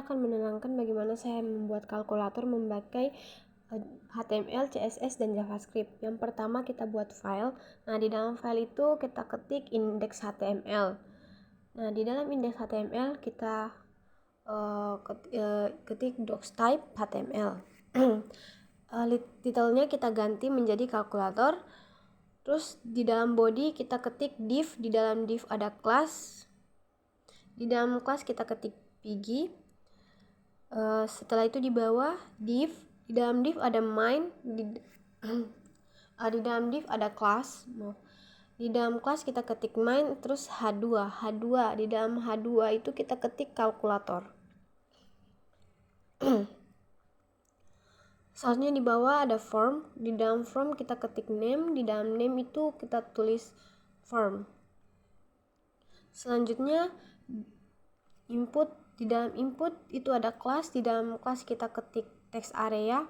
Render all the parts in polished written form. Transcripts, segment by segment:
akan menerangkan bagaimana saya membuat kalkulator memakai HTML, CSS, dan JavaScript. Yang pertama kita buat file. Nah, di dalam file itu kita ketik index HTML. Nah, di dalam index HTML kita ketik docstype HTML. Title-nya kita ganti menjadi kalkulator. Terus di dalam body kita ketik div. Di dalam div ada class. Di dalam kelas kita ketik pg. Setelah itu di bawah div. Di dalam div ada main. Di dalam div ada class. Di dalam kelas kita ketik main. Terus H2. Di dalam H2 itu kita ketik kalkulator. Selanjutnya di bawah ada form. Di dalam form kita ketik name. Di dalam name itu kita tulis form. Selanjutnya input. Di dalam input itu ada kelas. Di dalam kelas kita ketik text area.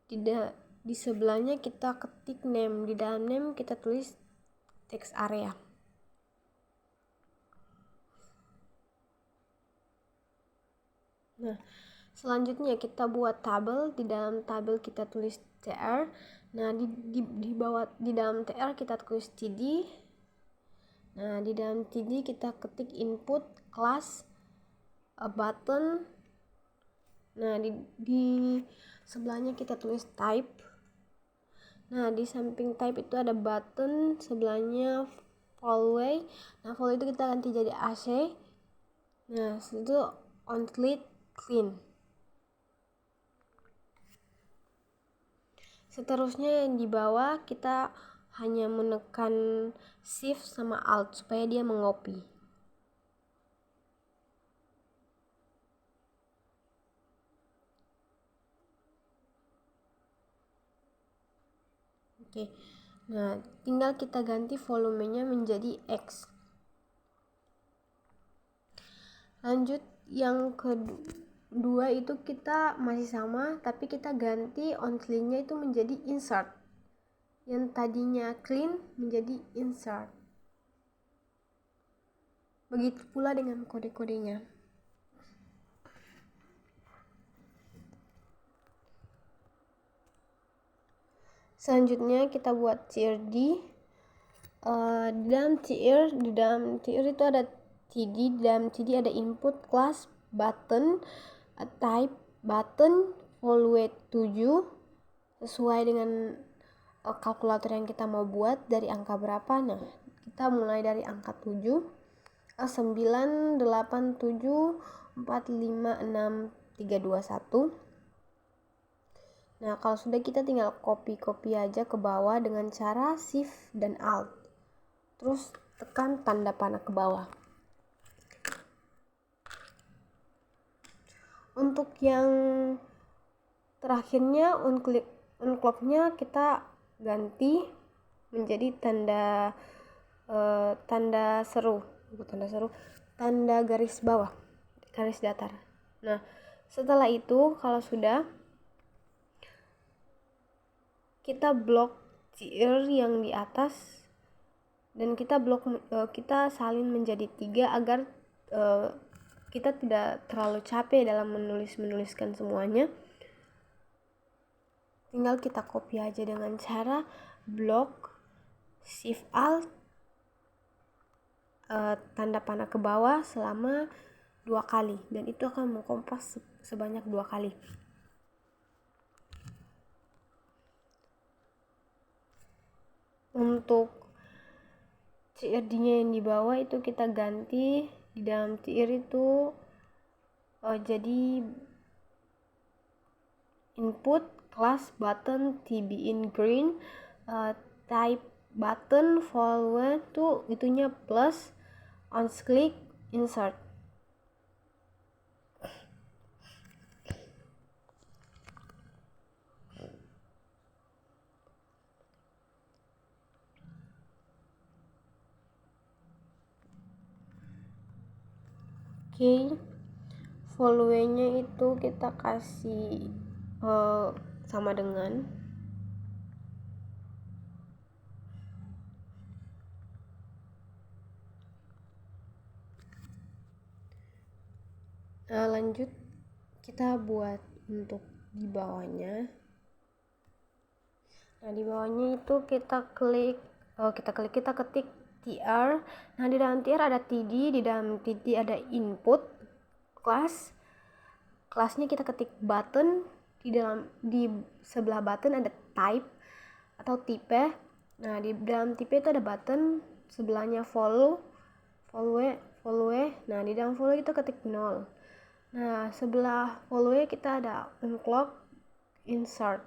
Di sebelahnya kita ketik name. Di dalam name kita tulis text area. Nah, selanjutnya kita buat tabel. Di dalam tabel kita tulis tr. Nah, di bawah di dalam tr kita tulis td. Nah, di dalam td kita ketik input, class, button. Nah, di sebelahnya kita tulis type. Nah, di samping type itu ada button, sebelahnya follow. Nah, follow itu kita ganti jadi AC. Nah, itu on click clean. Seterusnya yang di bawah kita hanya menekan shift sama alt supaya dia mengopi. Oke. Nah, tinggal kita ganti volumenya menjadi X. Lanjut yang kedua itu kita masih sama, tapi kita ganti on clean-nya itu menjadi insert. Yang tadinya clean menjadi insert. Begitu pula dengan kode-kodenya. Selanjutnya kita buat CRD. Di dalam CR itu ada TD. Di dalam TD ada input, class, button, type, button, follow 7 sesuai dengan kalkulator yang kita mau buat dari angka berapa. Nah, kita mulai dari angka 7, 9, 8, 7, 4, 5, 6, 3, 2, 1. Nah, kalau sudah kita tinggal copy aja ke bawah dengan cara shift dan alt. Terus tekan tanda panah ke bawah. Untuk yang terakhirnya unclock-nya kita ganti menjadi tanda garis bawah, garis datar. Nah, setelah itu kalau sudah kita blok CR yang di atas dan kita salin menjadi 3 agar kita tidak terlalu capek dalam menuliskan semuanya. Tinggal kita copy aja dengan cara blok shift alt tanda panah ke bawah selama 2 kali, dan itu akan mengkompas sebanyak 2 kali. Untuk CRD-nya yang di bawah itu kita ganti. Di dalam CR itu jadi input, class, button, TB in green, type button, follow tuh itunya plus, on click, insert. Oke, follow-nya itu kita kasih sama dengan Lanjut kita buat untuk di bawahnya. Nah di bawahnya itu kita ketik tr. Nah di dalam tr ada td, di dalam td ada input class. Kelasnya kita ketik button, di sebelah button ada type atau type. Nah di dalam type itu ada button, sebelahnya follow. Nah di dalam follow kita ketik 0. Nah sebelah follow kita ada unclock, insert.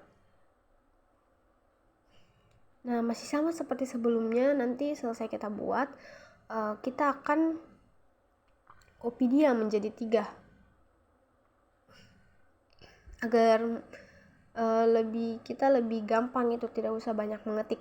Nah masih sama seperti sebelumnya. Nanti selesai kita buat, kita akan copy dia menjadi 3 agar kita lebih gampang, itu tidak usah banyak mengetik.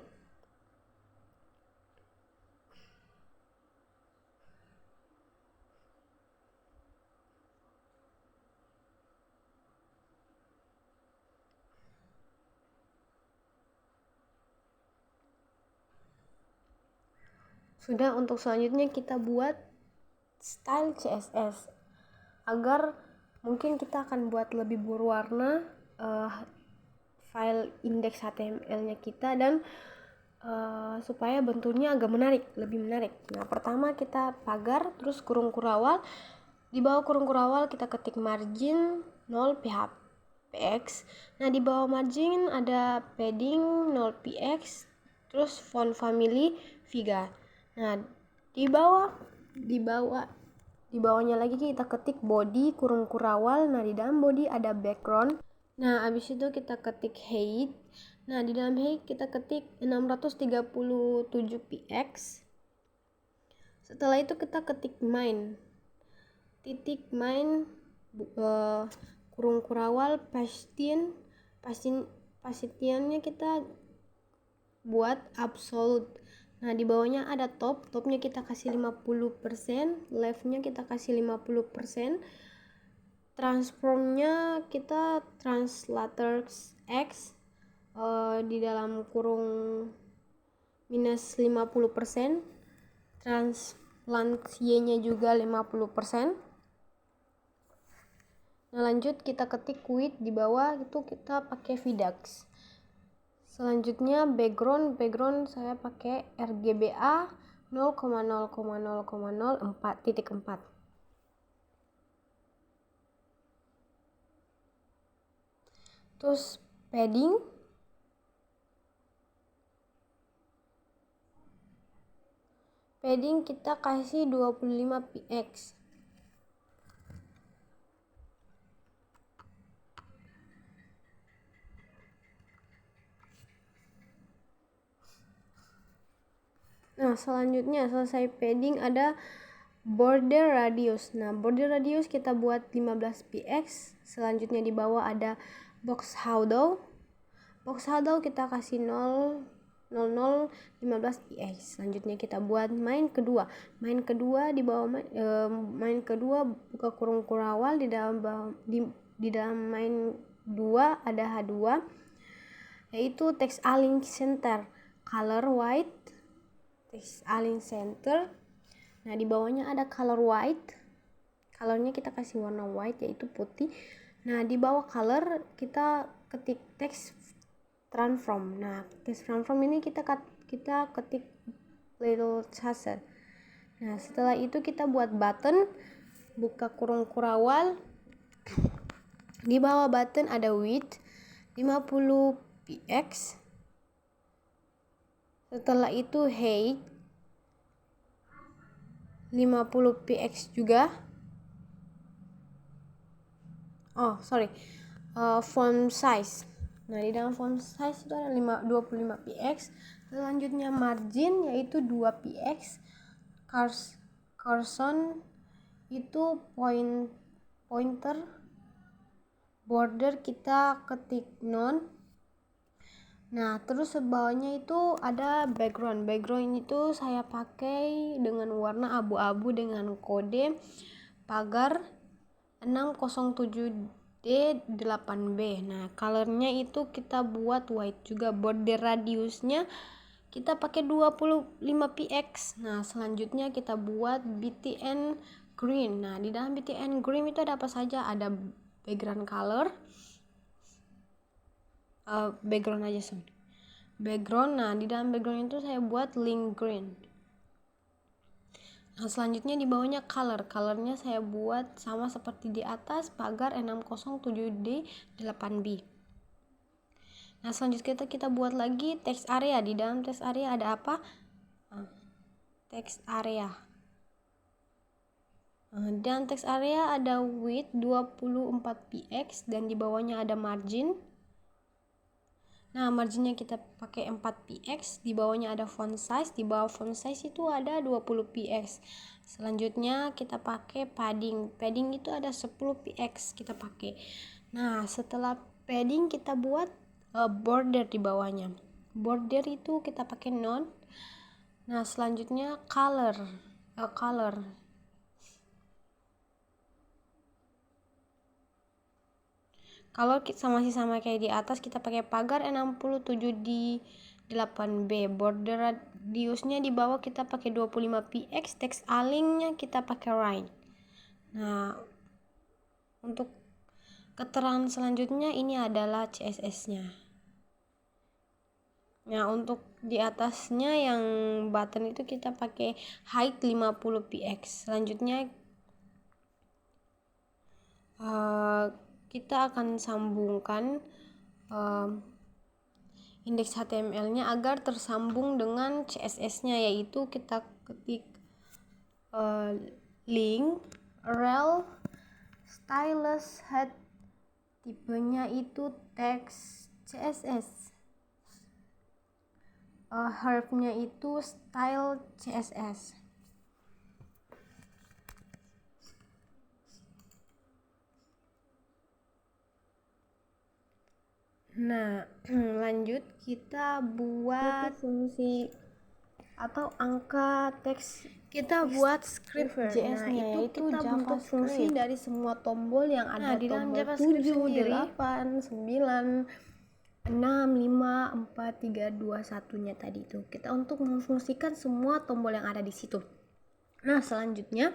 Sudah, untuk selanjutnya kita buat style CSS agar mungkin kita akan buat lebih berwarna file index HTML-nya kita, dan supaya bentuknya agak menarik, lebih menarik. Nah pertama kita pagar, terus kurung kurawal. Di bawah kurung kurawal kita ketik margin 0 px. Nah di bawah margin ada padding 0 px, terus font family Viga. Nah di bawahnya lagi kita ketik body kurung kurawal. Nah di dalam body ada background. Nah abis itu kita ketik height. Nah di dalam height kita ketik 637 px. Setelah itu kita ketik main kurung kurawal pasitiannya kita buat absolute. Nah di bawahnya ada topnya kita kasih 50%, leftnya kita kasih 50%, transformnya kita translator x di dalam kurung minus 50%, transplant y-nya juga 50%. Nah lanjut kita ketik width, di bawah itu kita pakai Vidax. Selanjutnya background saya pakai RGBA 0,0,0,04.4. Terus padding kita kasih 25 px. Nah selanjutnya selesai padding ada border radius. Nah border radius kita buat 15 px. Selanjutnya di bawah ada box shadow kita kasih 0,0015 px. Selanjutnya kita buat main kedua di bawah main kedua buka kurung kurawal. Di dalam main 2 ada H2, yaitu text align center color white, text align center. Nah di bawahnya ada color white, colornya kita kasih warna white yaitu putih. Nah di bawah color kita ketik text transform. Nah text transform ini kita ketik little chaser. Nah setelah itu kita buat button, buka kurung kurawal. Di bawah button ada width 50 px. Setelah itu height 50 px juga. Font size. Nah di dalam font size itu ada 25 px. Selanjutnya margin yaitu 2 px. Cursor itu pointer. Border kita ketik non. Nah terus sebawahnya itu ada background itu saya pakai dengan warna abu-abu dengan kode pagar 607D8B. Nah colornya itu kita buat white juga. Border radiusnya kita pakai 25 px. Nah selanjutnya kita buat btn green. Nah, di dalam btn green itu ada apa saja? Ada background color, background aja sorry. Background. Nah, di dalam background itu saya buat link green. Nah, selanjutnya di bawahnya colornya saya buat sama seperti di atas, pagar 607D 8B. Nah, selanjutnya kita buat lagi text area. Di dalam text area ada apa? Text area. Dan text area ada width 24px dan di bawahnya ada margin. Nah, marginnya kita pakai 4px, di bawahnya ada font size, di bawah font size itu ada 20px. Selanjutnya kita pakai padding. Padding itu ada 10px kita pakai. Nah, setelah padding kita buat border di bawahnya. Border itu kita pakai none. Nah, selanjutnya color. Kalau masih sama kayak di atas, kita pakai pagar 67 di 8B. Border radiusnya di bawah kita pakai 25px. Text alignnya kita pakai right. Nah, untuk keterangan selanjutnya ini adalah CSS-nya. Nah, untuk di atasnya yang button itu kita pakai height 50px. Selanjutnya kita akan sambungkan indeks HTML-nya agar tersambung dengan CSS-nya, yaitu kita ketik link rel stylus head, tipenya itu text CSS, herbnya itu style CSS. Nah, lanjut kita buat fungsi atau angka teks. Kita buat script JS-nya, yaitu kita bentuk fungsi dari semua tombol yang ada. Di dalam JavaScript 7, 8, 9, 6, 5, 4, 3, 2, 1-nya tadi itu. Kita untuk memfungsikan semua tombol yang ada di situ. Nah, selanjutnya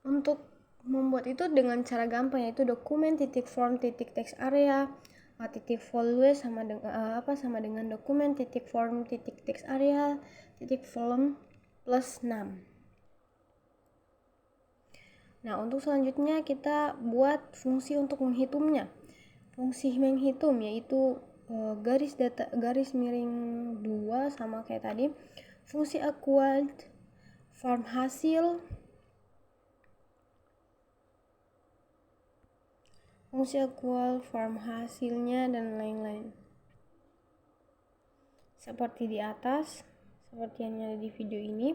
untuk membuat itu dengan cara gampang, yaitu dokumen titik form titik text area titik follow sama dengan dokumen titik form titik text area titik form plus 6. Nah, untuk selanjutnya kita buat fungsi untuk menghitungnya. Fungsi menghitung yaitu garis miring 2 sama kayak tadi. Fungsi equal form hasil, fungsi equal form hasilnya dan lain-lain. Seperti di atas, seperti yang ada di video ini.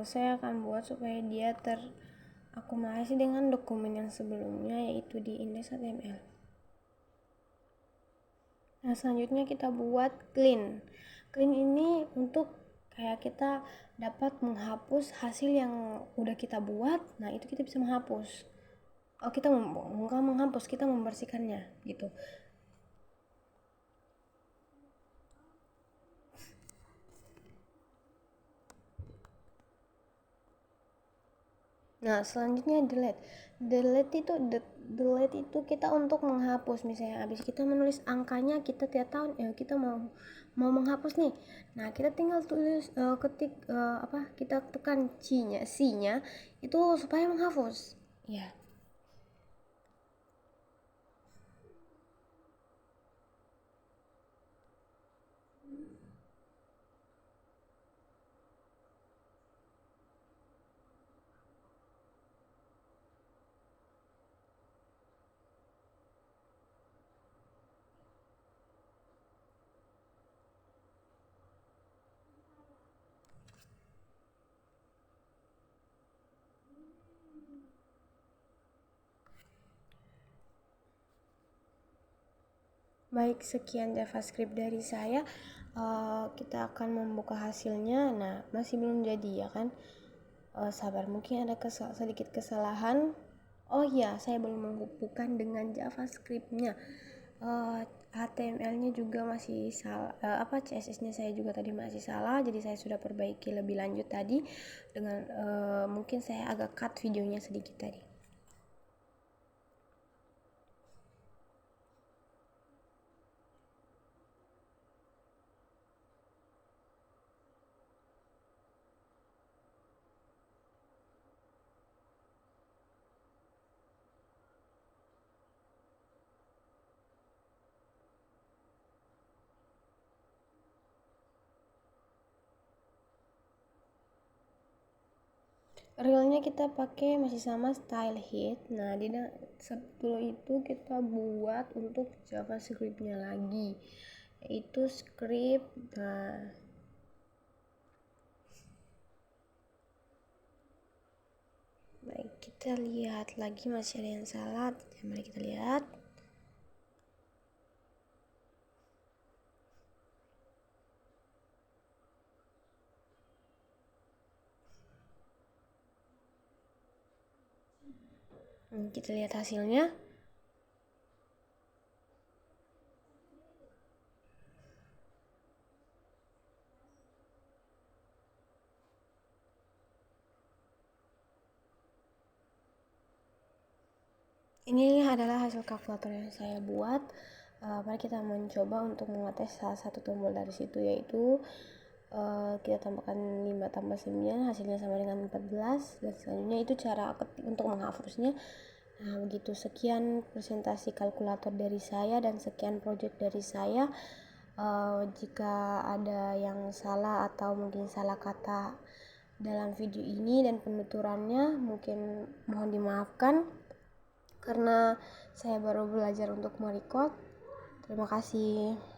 Saya akan buat supaya dia terakumulasi dengan dokumen yang sebelumnya, yaitu di index.html. Nah, selanjutnya kita buat clean. Clean ini untuk kayak kita dapat menghapus hasil yang udah kita buat. Nah, itu kita bisa menghapus. Kita nggak menghapus, kita membersihkannya gitu. Nah, selanjutnya delete itu kita untuk menghapus. Misalnya habis kita menulis angkanya, kita tidak tahu kita mau menghapus nih. Nah, kita tinggal tulis ketik kita tekan C-nya itu supaya menghapus ya. Baik, sekian JavaScript dari saya. Kita akan membuka hasilnya. Nah, masih belum jadi ya kan? Sabar, mungkin ada sedikit kesalahan. Oh iya, saya belum menghubungkan dengan JavaScript-nya. HTML-nya juga masih salah, CSS-nya saya juga tadi masih salah, jadi saya sudah perbaiki lebih lanjut tadi dengan mungkin saya agak cut videonya sedikit tadi. Realnya kita pakai masih sama style hit. Nah, sebelum itu kita buat untuk JavaScript-nya lagi, yaitu script. Nah, baik, kita lihat lagi masih ada yang salah. Mari kita lihat. Kita lihat hasilnya. Ini adalah hasil kalkulator yang saya buat. Mari kita mencoba untuk mengetes salah satu tombol dari situ, yaitu kita tambahkan 5 tambah 9 hasilnya sama dengan 14, dan selanjutnya itu cara untuk menghapusnya. Nah, begitu, sekian presentasi kalkulator dari saya dan sekian project dari saya. Jika ada yang salah atau mungkin salah kata dalam video ini dan penuturannya, mungkin mohon dimaafkan karena saya baru belajar untuk merecord. Terima kasih.